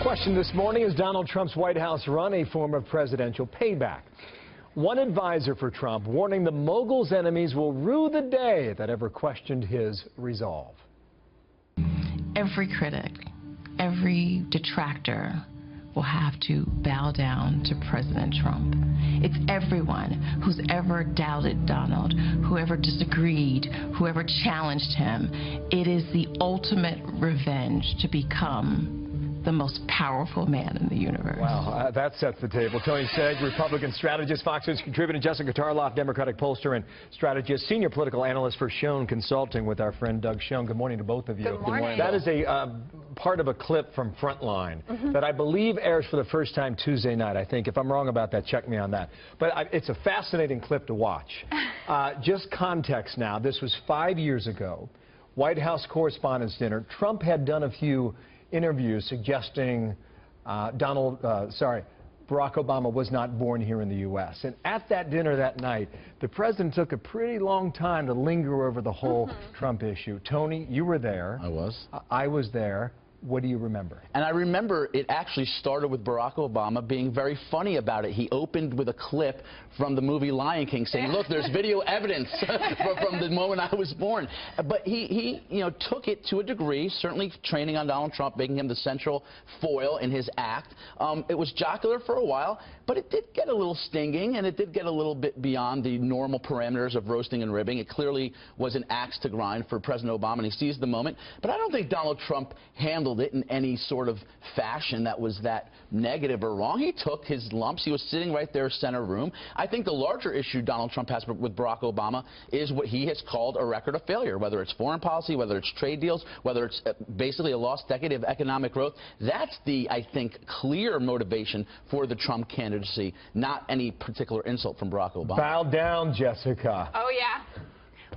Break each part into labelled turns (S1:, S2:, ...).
S1: Question this morning, is Donald Trump's White House run a form of presidential payback? One advisor for Trump warning the mogul's enemies will rue the day that ever questioned his resolve.
S2: Every critic, every detractor will have to bow down to President Trump. It's everyone who's ever doubted Donald, whoever disagreed, whoever challenged him. It is the ultimate revenge to become the most powerful man in the universe.
S1: Wow, that sets the table. Tony Segg, Republican strategist, Fox News contributor, Jessica Tarloff, Democratic pollster and strategist, senior political analyst for Schoen Consulting with our friend Doug Schoen. Good morning to both of you.
S3: Good morning.
S1: That is a part of a clip from Frontline that I believe airs for the first time Tuesday night, I think. If I'm wrong about that, check me on that. But it's a fascinating clip to watch. Just context now, this was 5 years ago, White House Correspondents Dinner. Trump had done a few interviews suggesting Barack Obama was not born here in the U.S. And at that dinner that night, the president took a pretty long time to linger over the whole Trump issue. Tony, you were there.
S4: I was.
S1: I was there. What do you remember?
S4: And I remember it actually started with Barack Obama being very funny about it. He opened with a clip from the movie Lion King saying, look, there's video evidence from the moment I was born. But he took it to a degree, certainly training on Donald Trump, making him the central foil in his act. It was jocular for a while, but it did get a little stinging, and it did get a little bit beyond the normal parameters of roasting and ribbing. It clearly was an axe to grind for President Obama, and he seized the moment. But I don't think Donald Trump handled it in any sort of fashion that was that negative or wrong. He took his lumps. He was sitting right there center room. I think the larger issue Donald Trump has with Barack Obama is what he has called a record of failure, whether it's foreign policy, whether it's trade deals, whether it's basically a lost decade of economic growth. That's the, I think, clear motivation for the Trump candidacy, not any particular insult from Barack Obama.
S1: Bow down, Jessica.
S3: Oh, yeah.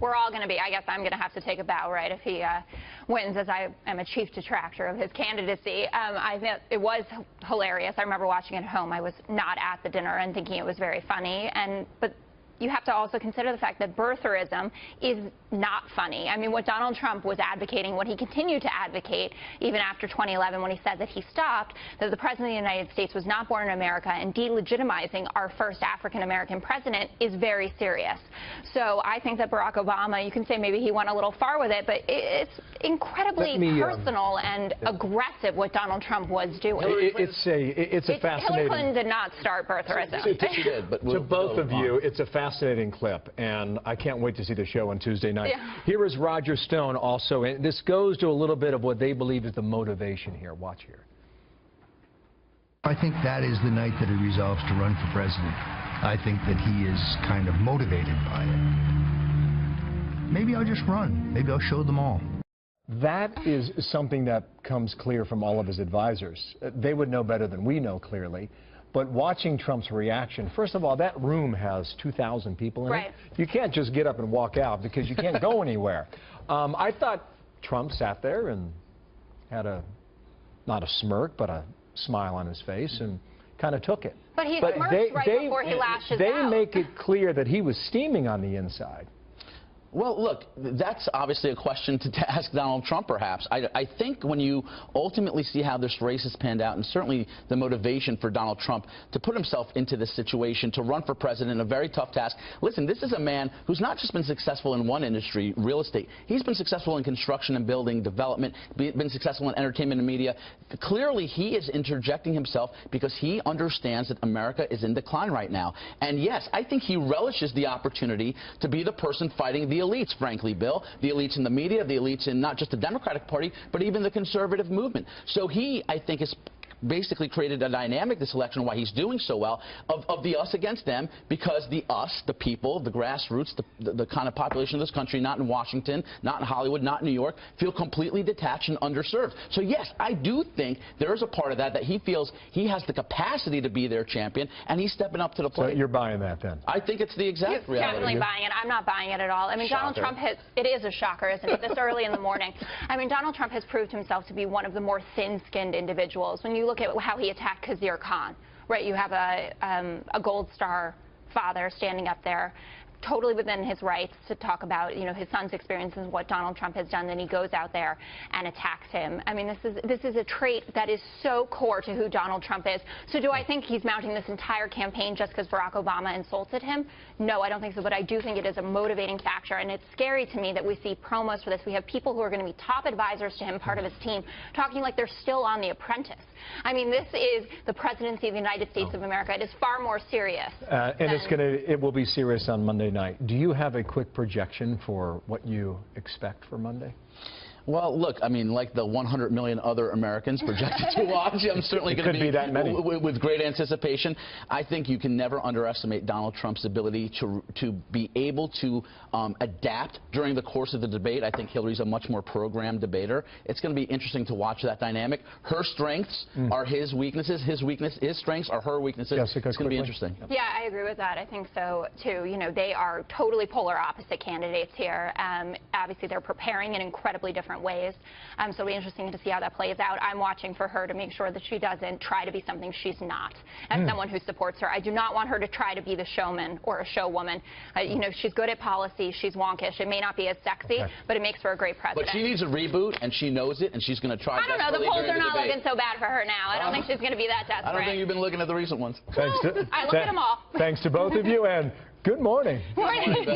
S3: We're all going to be. I guess I'm going to have to take a bow, right, if he wins, as I am a chief detractor of his candidacy. I think it was hilarious. I remember watching it at home. I was not at the dinner and thinking it was very funny. But you have to also consider the fact that birtherism is not funny. I mean, what Donald Trump was advocating, what he continued to advocate, even after 2011 when he said that he stopped, that the President of the United States was not born in America, and delegitimizing our first African-American president is very serious. So I think that Barack Obama, you can say maybe he went a little far with it, but it's incredibly personal and aggressive what Donald Trump was doing.
S1: It's a fascinating...
S3: Hillary Clinton did not start birtherism.
S4: She did, but
S1: to both of you, it's a fascinating clip, and I can't wait to see the show on Tuesday night.
S3: Yeah.
S1: Here is Roger Stone also, and this goes to a little bit of what they believe is the motivation here. Watch here.
S5: I think that is the night that he resolves to run for president. I think that he is kind of motivated by it. Maybe I'll just run. Maybe I'll show them all.
S1: That is something that comes clear from all of his advisors. They would know better than we know, clearly. But watching Trump's reaction, first of all, that room has 2,000 people in it. You can't just get up and walk out because you can't go anywhere. I thought Trump sat there and had not a smirk, but a smile on his face and kind of took it.
S3: But he smirked right before he lashes out.
S1: They make it clear that he was steaming on the inside.
S4: Well, look, that's obviously a question to ask Donald Trump, perhaps. I think when you ultimately see how this race has panned out, and certainly the motivation for Donald Trump to put himself into this situation, to run for president, a very tough task. Listen, this is a man who's not just been successful in one industry, real estate. He's been successful in construction and building, development, been successful in entertainment and media. Clearly, he is interjecting himself because he understands that America is in decline right now. And yes, I think he relishes the opportunity to be the person fighting the elites, frankly, Bill. The elites in the media, the elites in not just the Democratic Party, but even the conservative movement. So he, I think, is basically created a dynamic this election, why he's doing so well, of the us against them, because the us, the people, the grassroots, the kind of population of this country, not in Washington, not in Hollywood, not in New York, feel completely detached and underserved. So yes, I do think there is a part of that he feels he has the capacity to be their champion, and he's stepping up to the plate.
S1: So you're buying that then?
S4: I think it's the exact reality.
S3: Definitely buying it. I'm not buying it at all. I mean,
S1: Shocker.
S3: Donald Trump it is a shocker, isn't it, this early in the morning. I mean, Donald Trump has proved himself to be one of the more thin-skinned individuals. When you look at how he attacked Khizr Khan, right? You have a Gold Star father standing up there. totally within his rights to talk about, you know, his son's experiences and what Donald Trump has done. Then he goes out there and attacks him. I mean, this is a trait that is so core to who Donald Trump is. So do I think he's mounting this entire campaign just because Barack Obama insulted him? No, I don't think so. But I do think it is a motivating factor. And it's scary to me that we see promos for this. We have people who are going to be top advisors to him, part of his team, talking like they're still on The Apprentice. I mean, this is the presidency of the United States of America. It is far more serious.
S1: And it will be serious on Monday night. Do you have a quick projection for what you expect for Monday?
S4: Well, look, I mean, like the 100 million other Americans projected to watch, I'm certainly going to be
S1: that many.
S4: With great anticipation. I think you can never underestimate Donald Trump's ability to be able to adapt during the course of the debate. I think Hillary's a much more programmed debater. It's going to be interesting to watch that dynamic. Her strengths are his weaknesses. His strengths are her weaknesses.
S1: Jessica,
S4: it's going to be interesting.
S3: Yeah, I agree with that. I think so, too. You know, they are totally polar opposite candidates here. Obviously, they're preparing in incredibly different ways. So it'll be interesting to see how that plays out. I'm watching for her to make sure that she doesn't try to be something she's not. As someone who supports her, I do not want her to try to be the showman or a showwoman. You know, she's good at policy. She's wonkish. It may not be as sexy, but it makes for a great president.
S4: But she needs a reboot, and she knows it, and she's going to try.
S3: I don't know. The polls are not looking so bad for her now. I don't think she's going to be that desperate.
S4: I don't think you've been looking at the recent ones.
S1: Thanks to,
S3: I look at them all.
S1: Thanks to both of you, and good morning.
S3: Morning.